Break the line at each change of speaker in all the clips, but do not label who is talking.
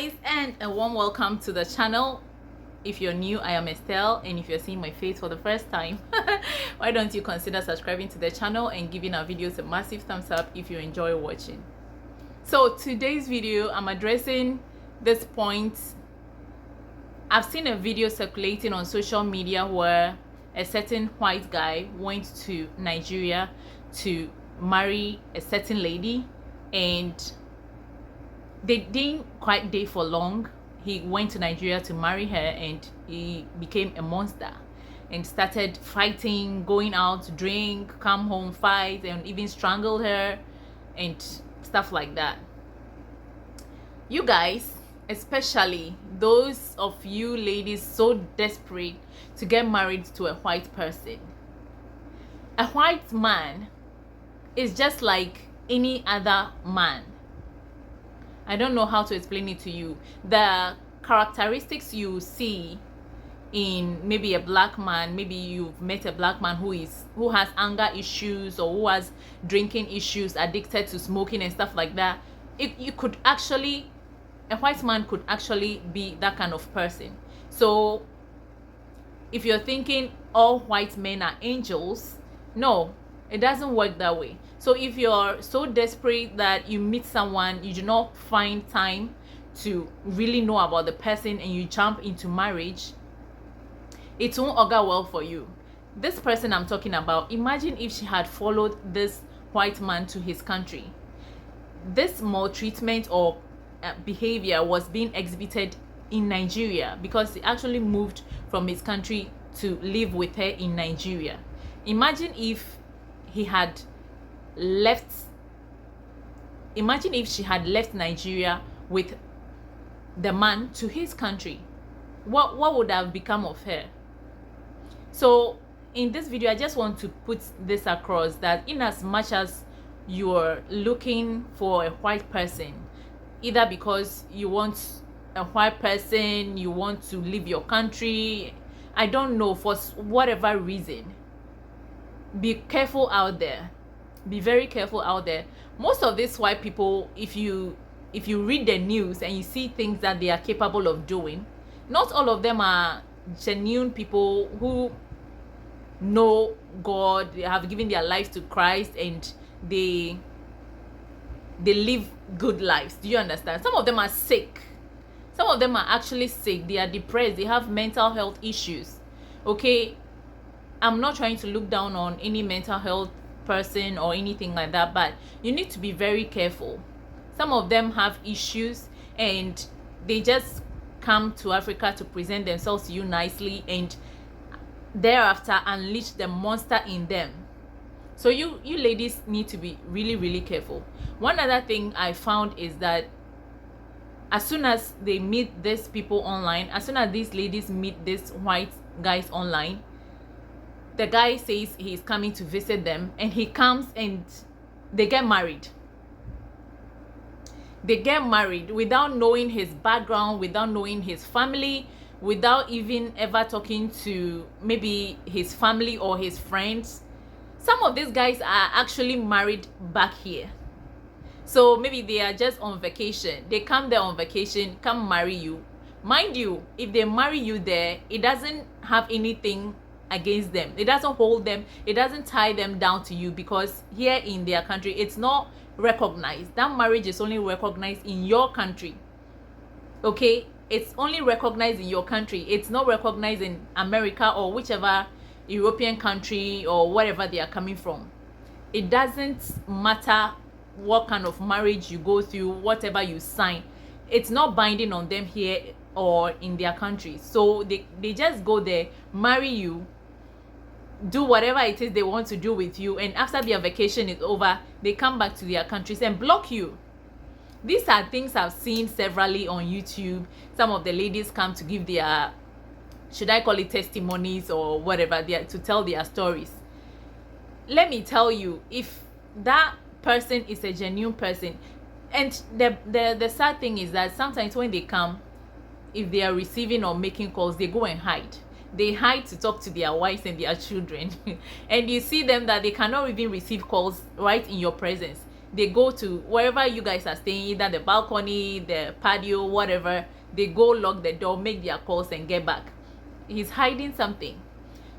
guys, and a warm welcome to the channel. If you're new, I am Estelle, and if you're seeing my face for the first time, why don't you consider subscribing to the channel and giving our videos a massive thumbs up if you enjoy watching. So today's video, I'm addressing this point. I've seen a video circulating on social media where a certain white guy went to Nigeria to marry a certain lady, and they didn't quite date for long. He went to Nigeria to marry her, and he became a monster and started fighting, going out to drink, come home, fight, and even strangle her and stuff like that. You guys, especially those of you ladies so desperate to get married to a white person, a white man is just like any other man. I don't know how to explain it to you. The characteristics you see in maybe a black man, maybe you've met a black man who has anger issues or who has drinking issues, addicted to smoking and stuff like that. A white man could actually be that kind of person. So if you're thinking all white men are angels, no, it doesn't work that way. So if you're so desperate that you meet someone, you do not find time to really know about the person, and you jump into marriage, it won't augur well for you. This person I'm talking about, imagine if she had followed this white man to his country. This maltreatment or behavior was being exhibited in Nigeria because he actually moved from his country to live with her in Nigeria. Imagine if she had left Nigeria with the man to his country. What would have become of her? So in this video, I just want to put this across, that in as much as you're looking for a white person, either because you want a white person, you want to leave your country, I don't know, for whatever reason, be careful out there. Be very careful out there. Most of these white people, if you read the news and you see things that they are capable of doing, not all of them are genuine people who know God, they have given their lives to Christ, and they live good lives. Do you understand? Some of them are sick. Some of them are actually sick. They are depressed. They have mental health issues. Okay, I'm not trying to look down on any mental health person or anything like that, but you need to be very careful. Some of them have issues, and they just come to Africa to present themselves to you nicely, and thereafter unleash the monster in them. So you ladies need to be really, really careful. One other thing I found is that as soon as they meet these people online, as soon as these ladies meet these white guys online, the guy says he's coming to visit them, and he comes and they get married. They get married without knowing his background, without knowing his family, without even ever talking to maybe his family or his friends. Some of these guys are actually married back here. So maybe they are just on vacation. They come there on vacation, come marry you. Mind you, if they marry you there, it doesn't have anything against them. It doesn't hold them. It doesn't tie them down to you, because here in their country, it's not recognized. That marriage is only recognized in your country. Okay? It's only recognized in your country. It's not recognized in America or whichever European country or wherever they are coming from. It doesn't matter what kind of marriage you go through, whatever you sign. It's not binding on them here or in their country. So they just go there, marry you, do whatever it is they want to do with you, and after their vacation is over, they come back to their countries and block you. These are things I've seen severally on YouTube. Some of the ladies come to give their, should I call it testimonies or whatever, to tell their stories. Let me tell you, if that person is a genuine person, and the sad thing is that sometimes when they come, if they are receiving or making calls, they go and hide. They hide to talk to their wives and their children. And you see them that they cannot even receive calls right in your presence. They go to wherever you guys are staying, either the balcony, the patio, whatever. They go lock the door, make their calls, and get back. He's hiding something.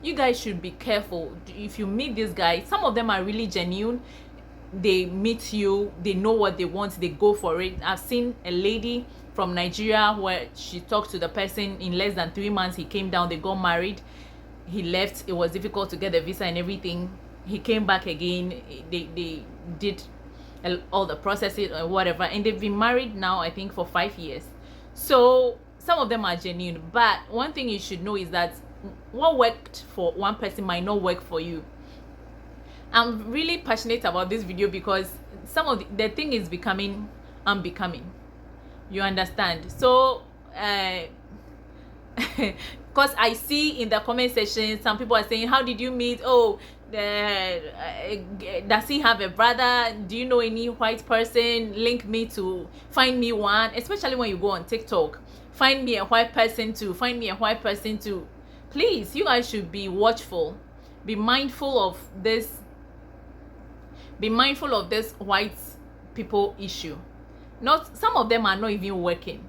You guys should be careful. If you meet this guy, some of them are really genuine. They meet you, they know what they want, they go for it. I've seen a lady from Nigeria where she talked to the person. In less than 3 months, he came down, they got married. He left. It was difficult to get the visa and everything. He came back again. They did all the processes or whatever, and they've been married now, I think, for 5 years. So some of them are genuine, but one thing you should know is that what worked for one person might not work for you. I'm really passionate about this video because some of the thing is becoming unbecoming. You understand? So because I see in the comment section some people are saying, how did you meet? Oh, does he have a brother? Do you know any white person? Link me to, find me one. Especially when you go on TikTok, find me a white person too, find me a white person too. Please, you guys should be watchful, be mindful of this, be mindful of this white people issue. Not, some of them are not even working.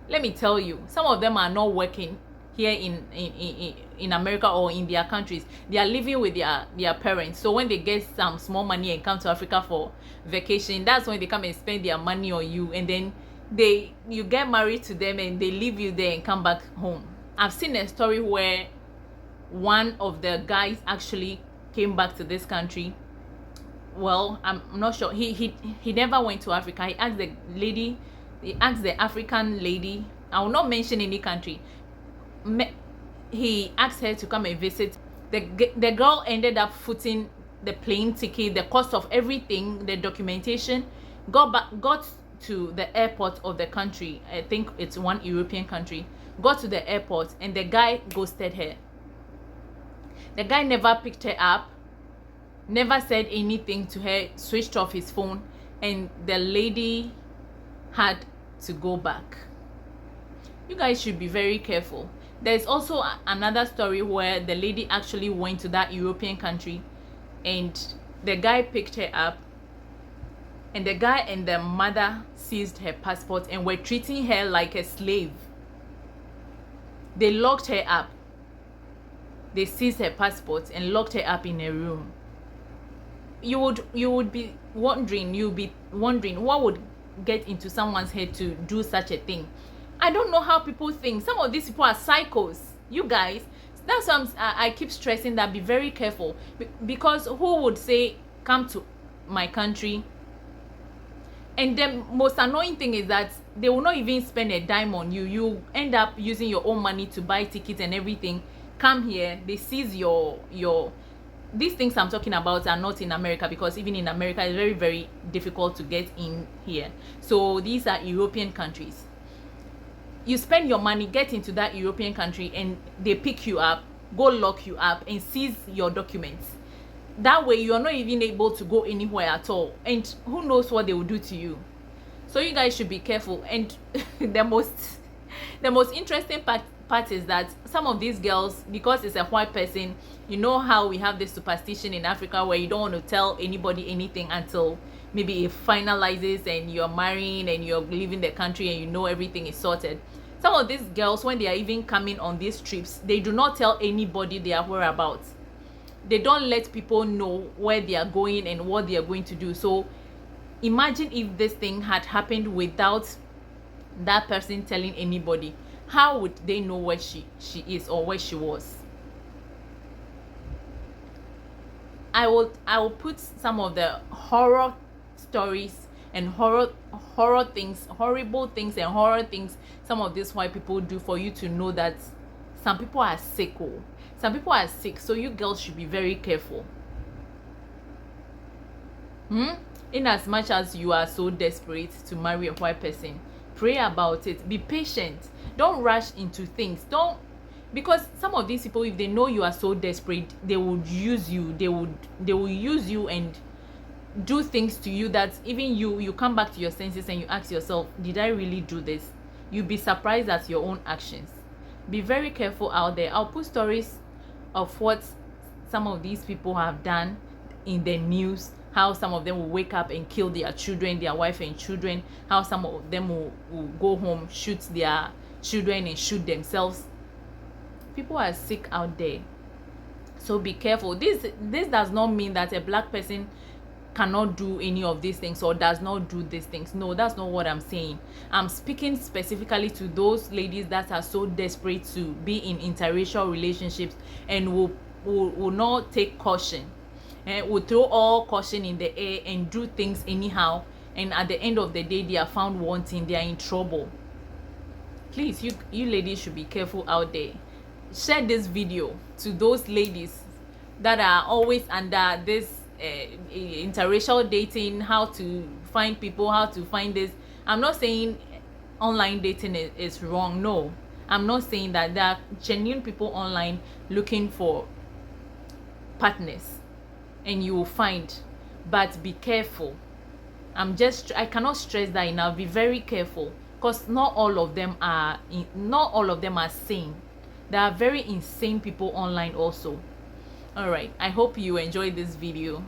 Let me tell you, some of them are not working here in America or in their countries. They are living with their parents. So when they get some small money and come to Africa for vacation, that's when they come and spend their money on you, and then you get married to them and they leave you there and come back home. I've seen a story where one of the guys actually came back to this country. Well, I'm not sure. He never went to Africa. He asked the lady, he asked the African lady, I will not mention any country. He asked her to come and visit. The girl ended up footing the plane ticket, the cost of everything, the documentation, got to the airport of the country. I think it's one European country. Got to the airport and the guy ghosted her. The guy never picked her up, never said anything to her, switched off his phone, and the lady had to go back. You guys should be very careful. There's also another story where the lady actually went to that European country and the guy picked her up, and the guy and the mother seized her passport and were treating her like a slave. They locked her up. They seized her passport and locked her up in a room. You would be wondering, what would get into someone's head to do such a thing. I don't know how people think. Some of these people are psychos, you guys. That's why I keep stressing that be very careful, because who would say come to my country? And the most annoying thing is that they will not even spend a dime on you. You end up using your own money to buy tickets and everything. Come here, they seize your these things I'm talking about are not in America, because even in America it's very, very difficult to get in here. So these are European countries. You spend your money, get into that European country, and they pick you up, go lock you up, and seize your documents. That way you are not even able to go anywhere at all, and who knows what they will do to you. So you guys should be careful. And the most interesting part is that some of these girls, because it's a white person, you know how we have this superstition in Africa where you don't want to tell anybody anything until maybe it finalizes and you're marrying and you're leaving the country and you know everything is sorted. Some of these girls, when they are even coming on these trips, they do not tell anybody their whereabouts. They don't let people know where they are going and what they are going to do. So imagine if this thing had happened without that person telling anybody. How would they know where she is or where she was? I will put some of the horror stories and horrible things and horror things some of these white people do, for you to know that some people are sick. Some people are sick, so you girls should be very careful. In as much as you are so desperate to marry a white person, pray about it, be patient, don't rush into things. Don't, because some of these people, if they know you are so desperate, they would use you. They will use you and do things to you that even you come back to your senses and you ask yourself, did I really do this? You'll be surprised at your own actions. Be very careful out there. I'll put stories of what some of these people have done in the news, how some of them will wake up and kill their children, their wife and children, how some of them will go home, shoot their children and shoot themselves. People are sick out there, so be careful. This does not mean that a black person cannot do any of these things or does not do these things. No, that's not what I'm saying. I'm speaking specifically to those ladies that are so desperate to be in interracial relationships and will not take caution and will throw all caution in the air and do things anyhow, and at the end of the day they are found wanting, they are in trouble. Please, you ladies should be careful out there. Share this video to those ladies that are always under this interracial dating, how to find people, how to find this. I'm not saying online dating is wrong. No, I'm not saying that. There are genuine people online looking for partners, and you will find, but be careful. I cannot stress that enough. Be very careful, because not all of them are sane. There are very insane people online also. All right, I hope you enjoyed this video,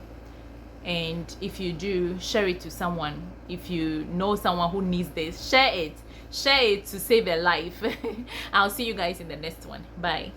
and if you do, share it to someone. If you know someone who needs this, share it to save a life. I'll see you guys in the next one. Bye.